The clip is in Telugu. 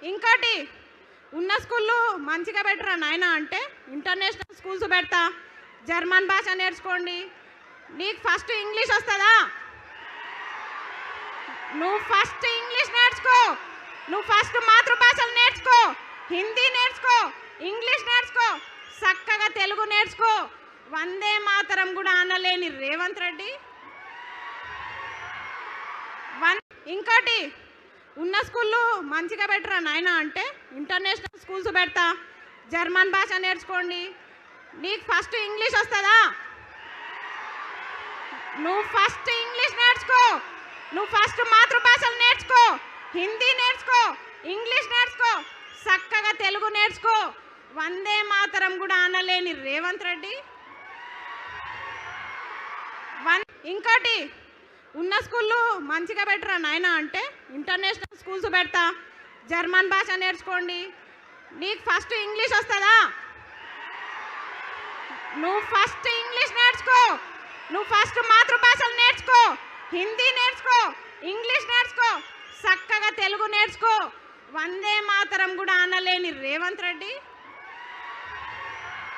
ఇంకోటి ఉన్న స్కూళ్ళు మంచిగా పెట్టరా నాయన అంటే ఇంటర్నేషనల్ స్కూల్స్ పెడతా, జర్మన్ భాష నేర్చుకోండి. నీకు ఫస్ట్ ఇంగ్లీష్ వస్తుందా? నువ్వు ఫస్ట్ ఇంగ్లీష్ నేర్చుకో, నువ్వు ఫస్ట్ మాతృభాషలు నేర్చుకో, హిందీ నేర్చుకో, ఇంగ్లీష్ నేర్చుకో, చక్కగా తెలుగు నేర్చుకో. వందే మాతరం కూడా అనలేని రేవంత్ రెడ్డి. ఇంకోటి ఉన్న స్కూళ్ళు మంచిగా పెట్టరా నాయన అంటే ఇంటర్నేషనల్ స్కూల్స్ పెడతా, జర్మన్ భాష నేర్చుకోండి. నీకు ఫస్ట్ ఇంగ్లీష్ వస్తుందా? నువ్వు ఫస్ట్ ఇంగ్లీష్ నేర్చుకో, నువ్వు ఫస్ట్ మాతృభాషలు నేర్చుకో, హిందీ నేర్చుకో, ఇంగ్లీష్ నేర్చుకో, చక్కగా తెలుగు నేర్చుకో. వందే మాతరం కూడా అనలేని రేవంత్ రెడ్డి. ఇంకోటి ఉన్న స్కూళ్ళు మంచిగా పెట్టరా నాయన అంటే ఇంటర్నేషనల్ స్కూల్స్ పెడతా, జర్మన్ భాష నేర్చుకోండి. నీకు ఫస్ట్ ఇంగ్లీష్ వస్తుందా? నువ్వు ఫస్ట్ ఇంగ్లీష్ నేర్చుకో, నువ్వు ఫస్ట్ మాతృభాషలు నేర్చుకో, హిందీ నేర్చుకో, ఇంగ్లీష్ నేర్చుకో, చక్కగా తెలుగు నేర్చుకో. వందే మాతరం కూడా అనలేని రేవంత్ రెడ్డి.